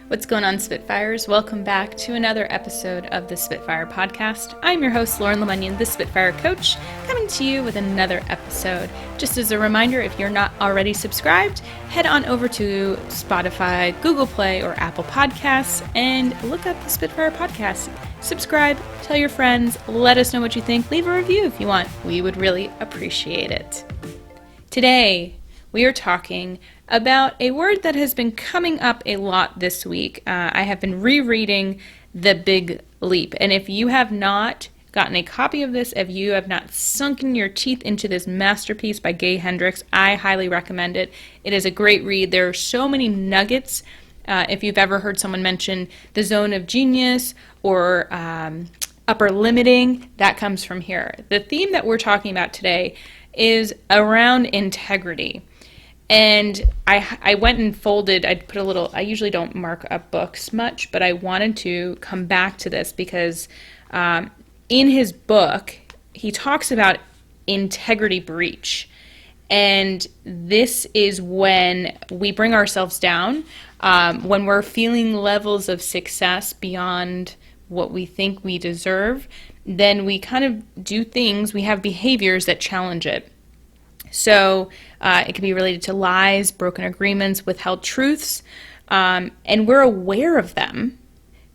What's going on, Spitfires? Welcome back to another episode of the Spitfire Podcast. I'm your host, Lauren Lemunyon, the Spitfire Coach, coming to you with another episode. Just as a reminder, if you're not already subscribed, head on over to Spotify, Google Play, or Apple Podcasts and look up the Spitfire Podcast. Subscribe, tell your friends, let us know what you think, leave a review if you want. We would really appreciate it. Today, we are talking about a word that has been coming up a lot this week. I have been rereading The Big Leap, and if you have not gotten a copy of this, if you have not sunken your teeth into this masterpiece by Gay Hendricks, I highly recommend it. It is a great read. There are so many nuggets. If you've ever heard someone mention the zone of genius or upper limiting, that comes from here. The theme that we're talking about today is around integrity. And I went and folded, I usually don't mark up books much, but I wanted to come back to this because in his book, he talks about integrity breach. And this is when we bring ourselves down, when we're feeling levels of success beyond what we think we deserve, then we kind of do things, we have behaviors that challenge it. So it can be related to lies, broken agreements, withheld truths, and we're aware of them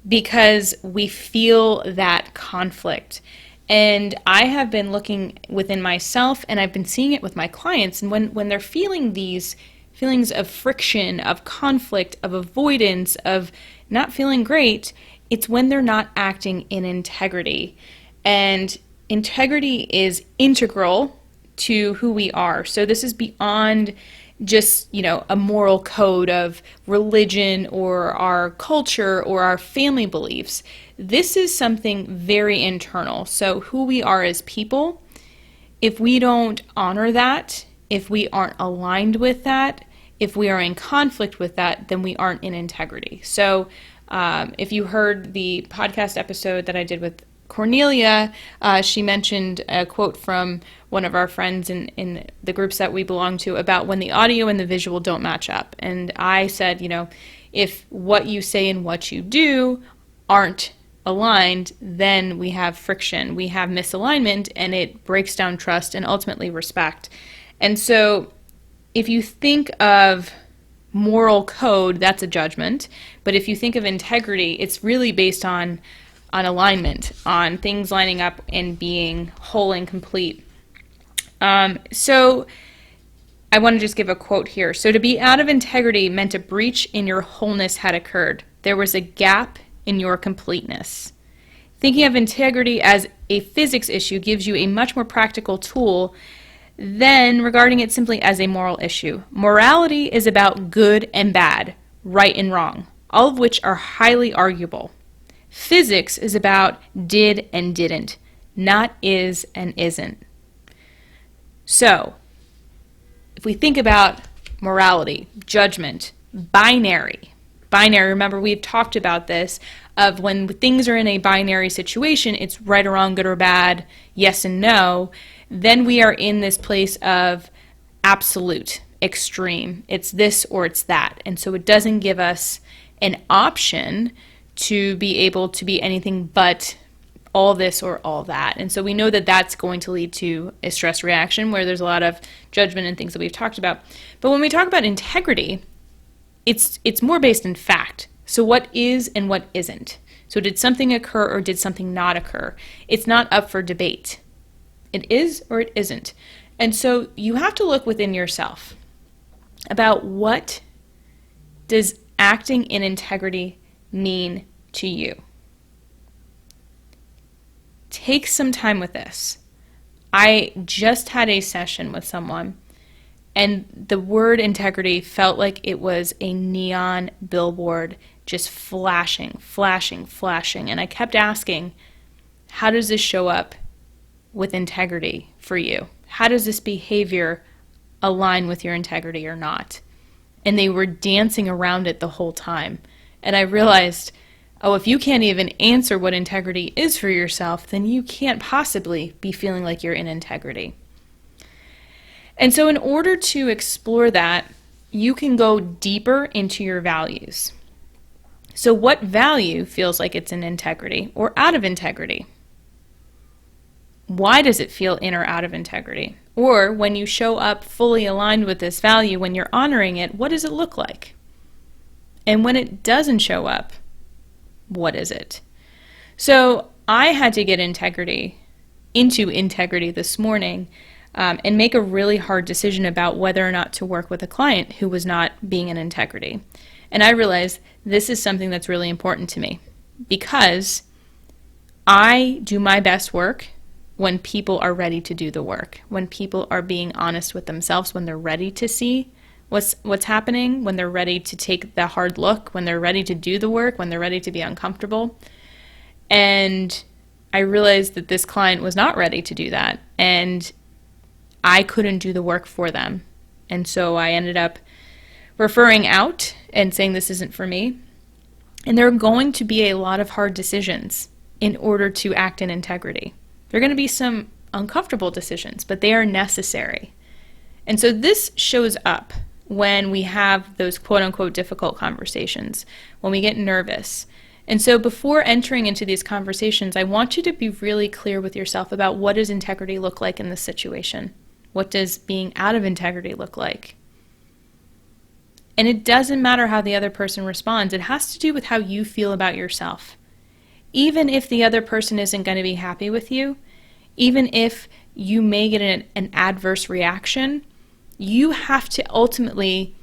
because we feel that conflict. And I have been looking within myself, and I've been seeing it with my clients, and when they're feeling these feelings of friction, of conflict, of avoidance, of not feeling great, it's when they're not acting in integrity. And integrity is integral to who we are. So this is beyond just, a moral code of religion or our culture or our family beliefs. This is something very internal. So who we are as people, if we don't honor that, if we aren't aligned with that, if we are in conflict with that, then we aren't in integrity. So if you heard the podcast episode that I did with Cornelia, she mentioned a quote from one of our friends in the groups that we belong to about when the audio and the visual don't match up. And I said, if what you say and what you do aren't aligned, then we have friction, we have misalignment, and it breaks down trust and ultimately respect. And so if you think of moral code, that's a judgment. But if you think of integrity, it's really based on alignment, on things lining up and being whole and complete. So I want to just give a quote here. So to be out of integrity meant a breach in your wholeness had occurred. There was a gap in your completeness. Thinking of integrity as a physics issue gives you a much more practical tool than regarding it simply as a moral issue. Morality is about good and bad, right and wrong, all of which are highly arguable. Physics is about did and didn't, not is and isn't. So, if we think about morality, judgment, binary, remember we've talked about this, of when things are in a binary situation, it's right or wrong, good or bad, yes and no, then we are in this place of absolute, extreme. It's this or it's that. And so it doesn't give us an option to be able to be anything but all this or all that. And so we know that that's going to lead to a stress reaction where there's a lot of judgment and things that we've talked about. But when we talk about integrity, it's more based in fact. So what is and what isn't? So did something occur or did something not occur? It's not up for debate. It is or it isn't. And so you have to look within yourself about what does acting in integrity mean to you. Take some time with this. I just had a session with someone, and the word integrity felt like it was a neon billboard just flashing. And I kept asking, how does this show up with integrity for you? How does this behavior align with your integrity or not? And they were dancing around it the whole time. And I realized, if you can't even answer what integrity is for yourself, then you can't possibly be feeling like you're in integrity. And so in order to explore that, you can go deeper into your values. So what value feels like it's in integrity or out of integrity? Why does it feel in or out of integrity? Or when you show up fully aligned with this value, when you're honoring it, what does it look like? And when it doesn't show up, what is it? So I had to get into integrity this morning and make a really hard decision about whether or not to work with a client who was not being in integrity. And I realized this is something that's really important to me because I do my best work when people are ready to do the work, when people are being honest with themselves, when they're ready to see what's happening, when they're ready to take the hard look, when they're ready to do the work, when they're ready to be uncomfortable. And I realized that this client was not ready to do that, and I couldn't do the work for them. And so I ended up referring out and saying this isn't for me. And there are going to be a lot of hard decisions in order to act in integrity. There are going to be some uncomfortable decisions, but they are necessary. And so this shows up when we have those quote-unquote difficult conversations, when we get nervous. And so before entering into these conversations, I want you to be really clear with yourself about what does integrity look like in this situation? What does being out of integrity look like? And it doesn't matter how the other person responds. It has to do with how you feel about yourself. Even if the other person isn't going to be happy with you, even if you may get an adverse reaction, you have to ultimately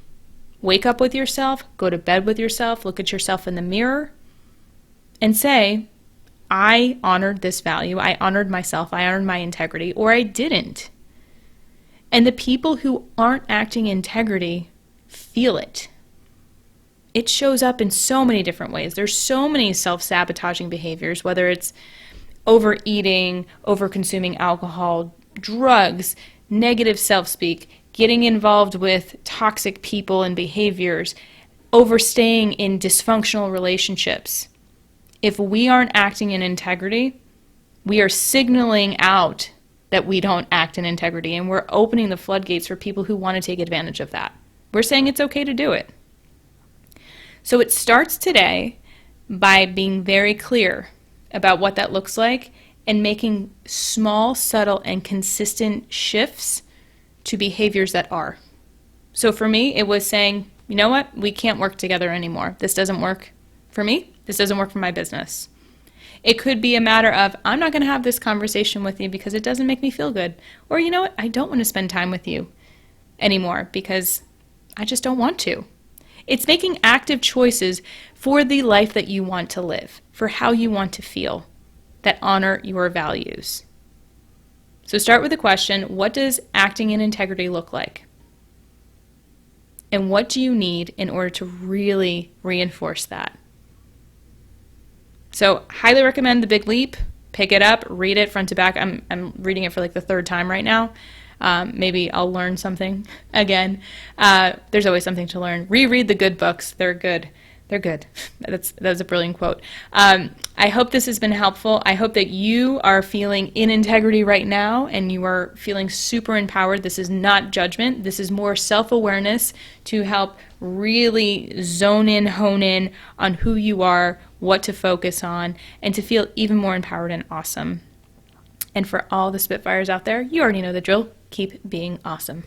wake up with yourself, go to bed with yourself, look at yourself in the mirror, and say, I honored this value, I honored myself, I honored my integrity, or I didn't. And the people who aren't acting integrity feel it. It shows up in so many different ways. There's so many self-sabotaging behaviors, whether it's overeating, over-consuming alcohol, drugs, negative self-speak, getting involved with toxic people and behaviors, overstaying in dysfunctional relationships. If we aren't acting in integrity, we are signaling out that we don't act in integrity, and we're opening the floodgates for people who want to take advantage of that. We're saying it's okay to do it. So it starts today by being very clear about what that looks like and making small, subtle, and consistent shifts to behaviors that are. So for me, it was saying, you know what? We can't work together anymore. This doesn't work for me. This doesn't work for my business. It could be a matter of, I'm not going to have this conversation with you because it doesn't make me feel good. Or you know what? I don't want to spend time with you anymore because I just don't want to. It's making active choices for the life that you want to live, for how you want to feel, that honor your values. So start with the question, what does acting in integrity look like? And what do you need in order to really reinforce that? So highly recommend The Big Leap. Pick it up, read it front to back. I'm reading it for like the third time right now. Maybe I'll learn something again. There's always something to learn. Reread the good books. They're good. They're good. That was a brilliant quote. I hope this has been helpful. I hope that you are feeling in integrity right now and you are feeling super empowered. This is not judgment. This is more self-awareness to help really zone in, hone in on who you are, what to focus on, and to feel even more empowered and awesome. And for all the Spitfires out there, you already know the drill. Keep being awesome.